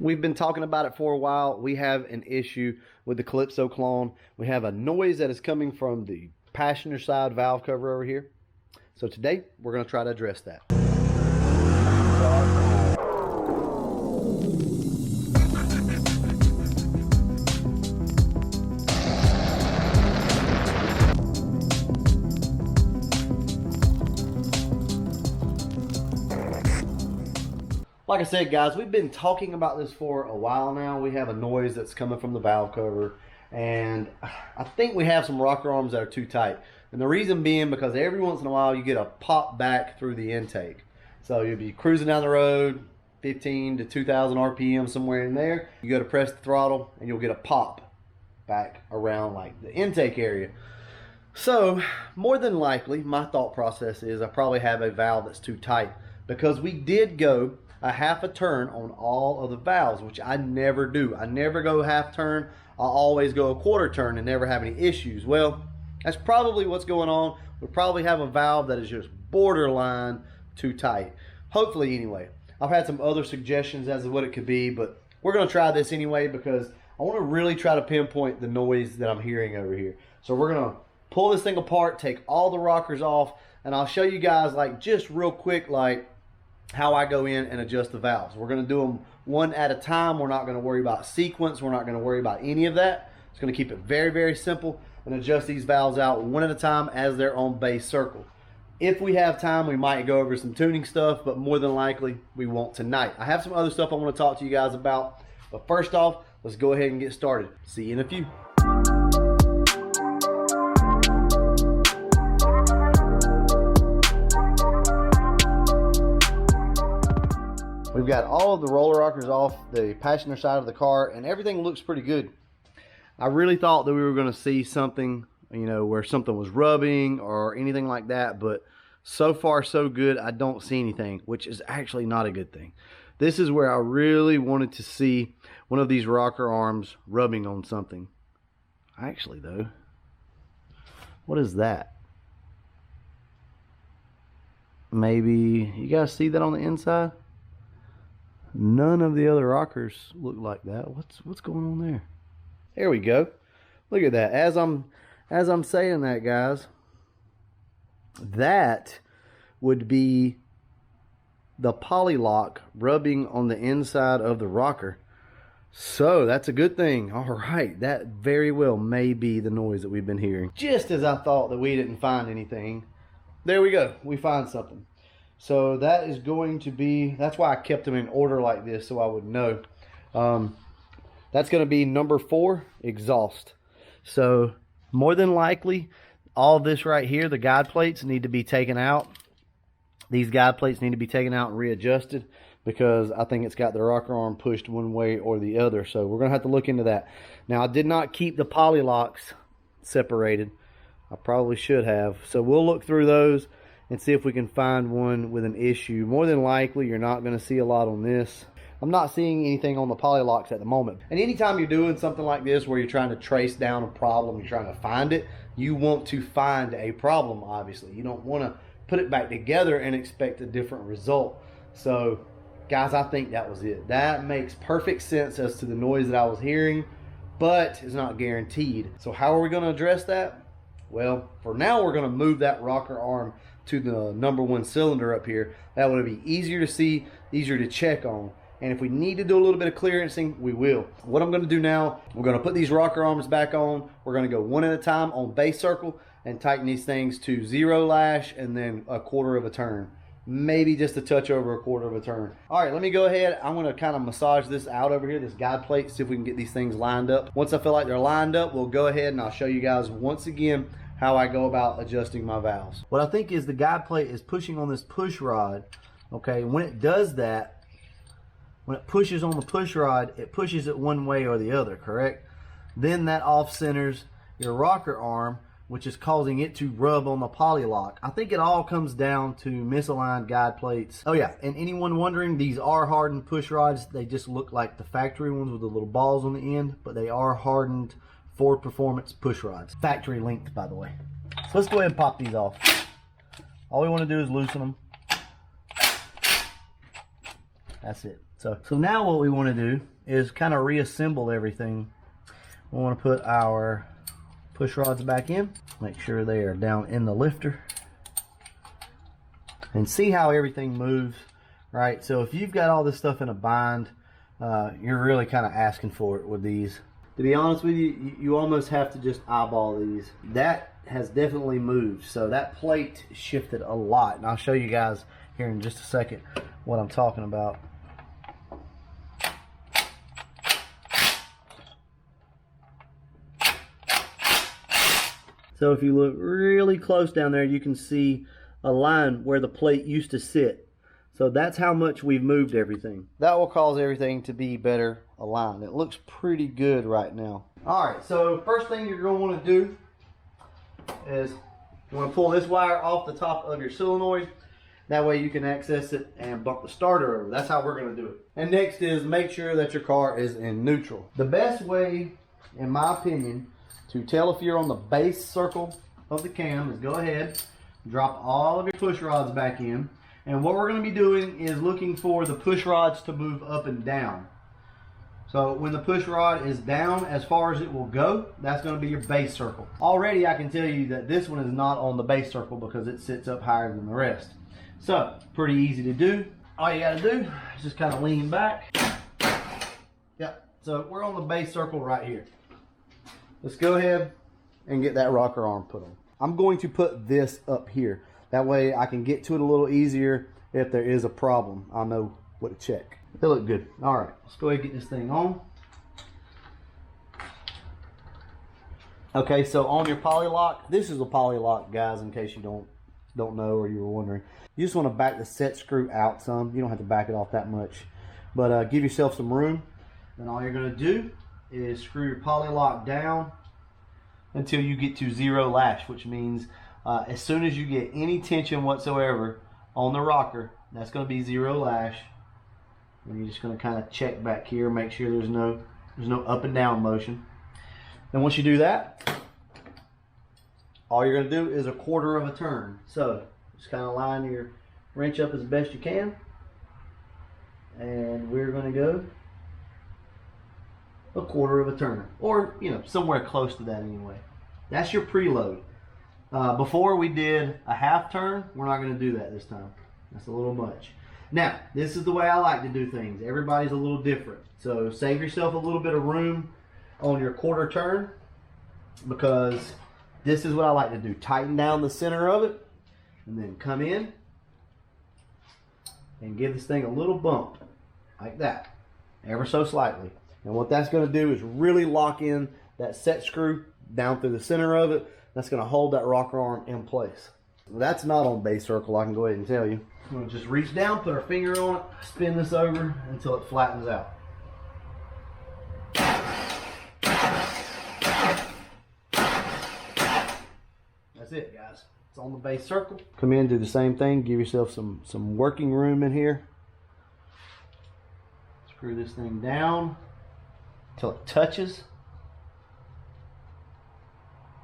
We've been talking about it for a while. We have an issue with the Calypso Clone. We have a noise that is coming from the passenger side valve cover over here. So today, we're going to try to address that. Like I said, guys, we've been talking about this for a while now. We have a noise that's coming from the valve cover, and I think we have some rocker arms that are too tight. And the reason being because every once in a while you get a pop back through the intake. So you'll be cruising down the road, 15 to 2,000 RPM, somewhere in there. You go to press the throttle, and you'll get a pop back around like the intake area. So more than likely, my thought process is I probably have a valve that's too tight, because we did go a half a turn on all of the valves, which I never do. I never go half turn. I always go a quarter turn and never have any issues. Well, that's probably what's going on. We probably have a valve that is just borderline too tight. Hopefully, anyway. I've had some other suggestions as to what it could be, but we're going to try this anyway because I want to really try to pinpoint the noise that I'm hearing over here. So we're going to pull this thing apart, take all the rockers off, and I'll show you guys like just real quick like how I go in and adjust the valves. We're going to do them one at a time. We're not going to worry about sequence. We're not going to worry about any of that. It's going to keep it very, very simple and adjust these valves out one at a time as they're on base circle. If we have time, we might go over some tuning stuff, but more than likely we won't tonight. I have some other stuff I want to talk to you guys about, but first off, let's go ahead and get started. See you in a few. We've got all of the roller rockers off the passenger side of the car, and everything looks pretty good. I really thought that we were going to see something, you know, where something was rubbing or anything like that, but so far so good. I don't see anything, which is actually not a good thing. This is where I really wanted to see one of these rocker arms rubbing on something. Actually, though, what is that? Maybe you guys see that on the inside? None of the other rockers look like that. What's going on there? There we go. Look at that. As I'm saying that, guys, that would be the poly lock rubbing on the inside of the rocker. So that's a good thing. All right, that very well may be the noise that we've been hearing. Just as I thought that we didn't find anything, there we go. We find something. So that is going to be, that's why I kept them in order like this so I would know. That's going to be number 4, exhaust. So more than likely, all this right here, the guide plates need to be taken out. These guide plates need to be taken out and readjusted because I think it's got the rocker arm pushed one way or the other. So we're going to have to look into that. Now, I did not keep the poly locks separated. I probably should have. So we'll look through those and see if we can find one with an issue. More than likely, you're not going to see a lot on this. I'm not seeing anything on the poly locks at the moment. And anytime you're doing something like this where you're trying to trace down a problem, you're trying to find it, you want to find a problem, obviously. You don't want to put it back together and expect a different result. So, guys, I think that was it. That makes perfect sense as to the noise that I was hearing, but it's not guaranteed. So how are we going to address that? Well, for now, we're going to move that rocker arm to the number 1 cylinder up here. That would be easier to see, easier to check on. And if we need to do a little bit of clearancing, we will. What I'm going to do now, we're going to put these rocker arms back on. We're going to go one at a time on base circle and tighten these things to 0 lash and then a quarter of a turn. Maybe just a touch over a quarter of a turn. All right, let me go ahead. I'm going to kind of massage this out over here, this guide plate, see if we can get these things lined up. Once I feel like they're lined up, we'll go ahead and I'll show you guys once again how I go about adjusting my valves. What I think is the guide plate is pushing on this push rod. Okay, when it does that, when it pushes on the push rod, it pushes it one way or the other, correct? Then that off centers your rocker arm, which is causing it to rub on the poly lock. I think it all comes down to misaligned guide plates. Oh yeah, and anyone wondering, these are hardened push rods. They just look like the factory ones with the little balls on the end, but they are hardened Ford Performance push rods. Factory length, by the way. So let's go ahead and pop these off. All we want to do is loosen them. That's it. So now what we want to do is kind of reassemble everything. We want to put our push rods back in, make sure they are down in the lifter, and see how everything moves, right? So if you've got all this stuff in a bind, you're really kind of asking for it with these. To be honest with you, you almost have to just eyeball these. That has definitely moved, so that plate shifted a lot, and I'll show you guys here in just a second what I'm talking about. So if you look really close down there, you can see a line where the plate used to sit. So that's how much we've moved everything. That will cause everything to be better aligned. It looks pretty good right now. All right, so first thing you're going to want to do is you want to pull this wire off the top of your solenoid. That way you can access it and bump the starter over. That's how we're going to do it. And next is make sure that your car is in neutral. The best way, in my opinion, to tell if you're on the base circle of the cam is go ahead, drop all of your push rods back in, and what we're going to be doing is looking for the push rods to move up and down. So when the push rod is down as far as it will go, that's going to be your base circle. Already I can tell you that this one is not on the base circle because it sits up higher than the rest. So pretty easy to do. All you got to do is just kind of lean back. Yep, so we're on the base circle right here. Let's go ahead and get that rocker arm put on. I'm going to put this up here. That way I can get to it a little easier if there is a problem. I'll know what to check. They look good. All right, let's go ahead and get this thing on. Okay, so on your poly lock, this is a poly lock, guys, in case you don't know or you were wondering. You just want to back the set screw out some. You don't have to back it off that much. But give yourself some room. Then all you're going to do is screw your poly lock down until you get to 0 lash, which means as soon as you get any tension whatsoever on the rocker, that's going to be 0 lash. And you're just going to kind of check back here, make sure there's no up and down motion. Then once you do that, all you're going to do is a 1/4 of a turn. So just kind of line your wrench up as best you can, and we're going to go a 1/4 of a turn, or somewhere close to that anyway. That's your preload. Before we did a 1/2 turn. We're not going to do that this time. That's a little much. Now this is the way I like to do things. Everybody's a little different, so save yourself a little bit of room on your 1/4 turn, because this is what I like to do. Tighten down the center of it and then come in and give this thing a little bump like that, ever so slightly. And what that's going to do is really lock in that set screw down through the center of it. That's going to hold that rocker arm in place. That's not on base circle, I can go ahead and tell you. We're going to just reach down, put our finger on it, spin this over until it flattens out. That's it, guys. It's on the base circle. Come in, do the same thing. Give yourself some working room in here. Screw this thing down until it touches.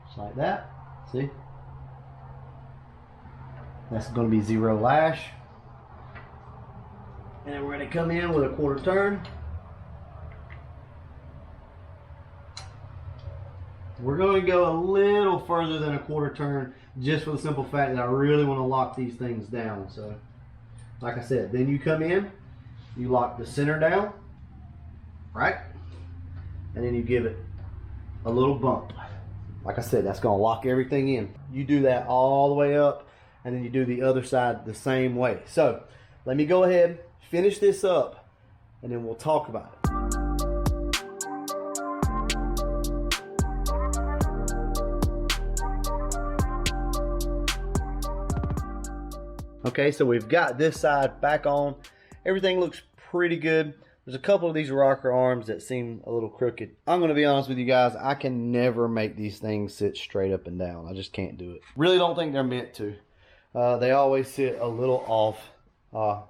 Just like that. See? That's going to be 0 lash. And then we're going to come in with a 1/4 turn. We're going to go a little further than a 1/4 turn, just for the simple fact that I really want to lock these things down. So, like I said, then you come in, you lock the center down, right? And then you give it a little bump. Like I said, that's going to lock everything in. You do that all the way up, and then you do the other side the same way. So, let me go ahead, finish this up, and then we'll talk about it. Okay, so we've got this side back on. Everything looks pretty good. There's a couple of these rocker arms that seem a little crooked. I'm going to be honest with you guys, I can never make these things sit straight up and down. I just can't do it. Really don't think they're meant to. They always sit a little off.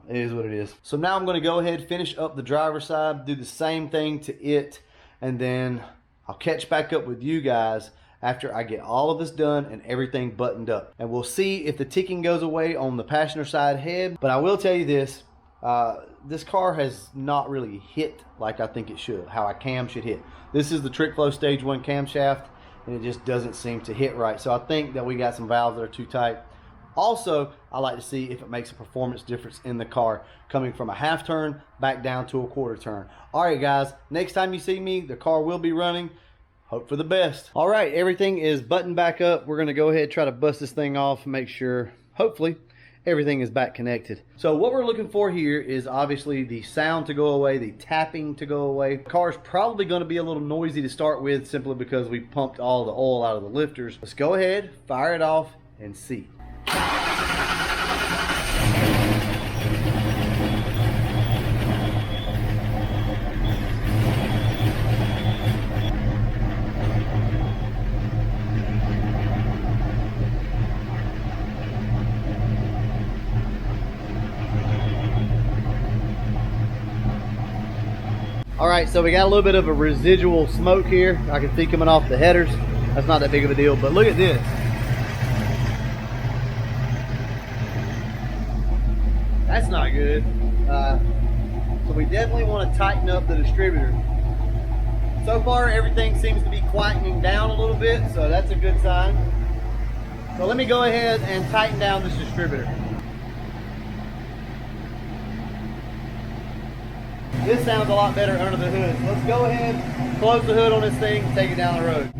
It is what it is. So now I'm going to go ahead, finish up the driver's side, do the same thing to it, and then I'll catch back up with you guys after I get all of this done and everything buttoned up. And we'll see if the ticking goes away on the passenger side head. But I will tell you this, this car has not really hit like I think it should, how a cam should hit. This is the Trick Flow Stage 1 camshaft, and it just doesn't seem to hit right. So I think that we got some valves that are too tight. Also, I like to see if it makes a performance difference in the car, coming from a half turn back down to a quarter turn. All right, guys, next time you see me, the car will be running. Hope for the best. All right, everything is buttoned back up. We're gonna go ahead and try to bust this thing off and make sure, hopefully, everything is back connected. So what we're looking for here is obviously the sound to go away, the tapping to go away. The car's probably gonna be a little noisy to start with simply because we pumped all the oil out of the lifters. Let's go ahead, fire it off, and see. All right, so we got a little bit of a residual smoke here. I can see coming off the headers. That's not that big of a deal, but look at this. That's not good. So we definitely want to tighten up the distributor. So far, everything seems to be quietening down a little bit, so that's a good sign. So let me go ahead and tighten down this distributor. This sounds a lot better under the hood. So let's go ahead, close the hood on this thing, and take it down the road.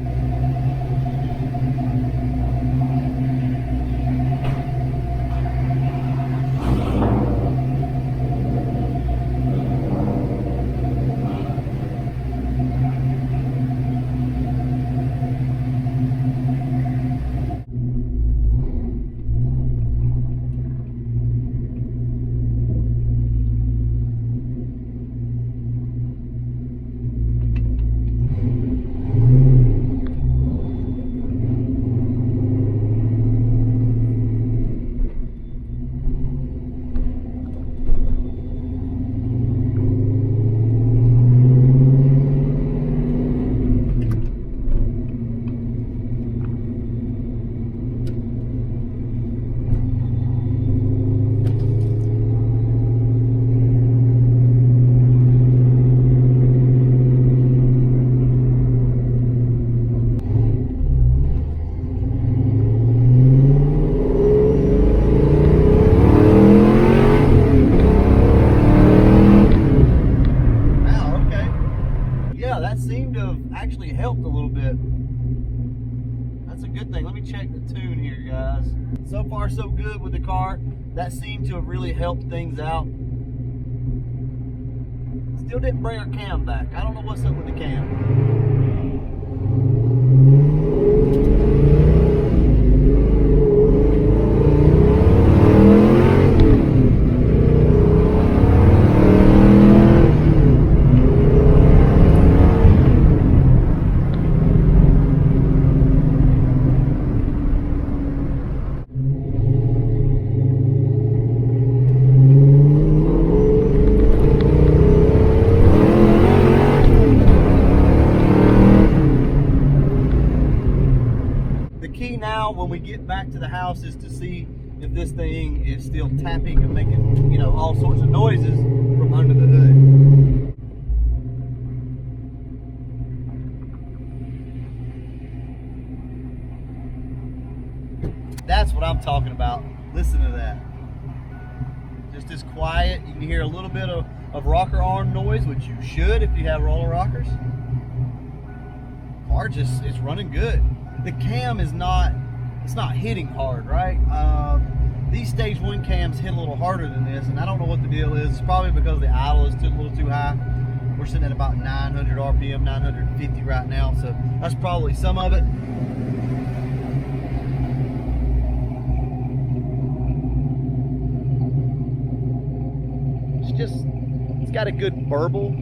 Actually helped a little bit. That's a good thing. Let me check the tune here, guys. So far so good with the car. That seemed to have really helped things out. Still didn't bring our cam back. I don't know what's up with the cam. Now when we get back to the house is to see if this thing is still tapping and making, you know, all sorts of noises from under the hood. That's what I'm talking about. Listen to that. Just as quiet. You can hear a little bit of rocker arm noise, which you should if you have roller rockers. Car just, it's running good. The cam is not, it's not hitting hard, right? These stage 1 cams hit a little harder than this, and I don't know what the deal is. It's probably because the idle is a little too high. We're sitting at about 900 RPM, 950 right now, so that's probably some of it. It's just, it's got a good burble.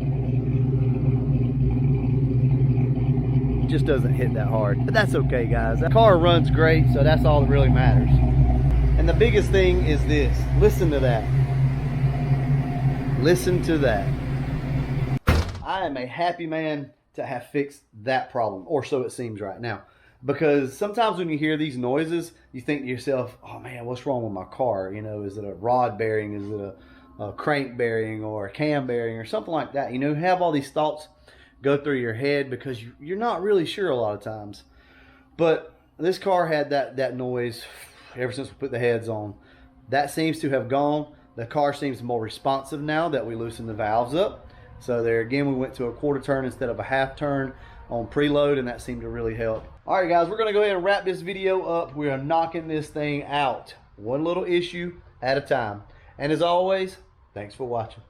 Just doesn't hit that hard, but that's okay, guys. The car runs great, so that's all that really matters. And the biggest thing is this. Listen to that. Listen to that. I am a happy man to have fixed that problem, or so it seems right now. Because sometimes when you hear these noises, you think to yourself, oh man, what's wrong with my car? You know, is it a rod bearing? Is it a crank bearing or a cam bearing or something like that. You know, have all these thoughts go through your head because you're not really sure a lot of times. But this car had that noise ever since we put the heads on. That seems to have gone. The car seems more responsive now that we loosened the valves up. So there again, we went to a quarter turn instead of a half turn on preload, and that seemed to really help. All right, guys, we're going to go ahead and wrap this video up. We are knocking this thing out one little issue at a time. And as always, thanks for watching.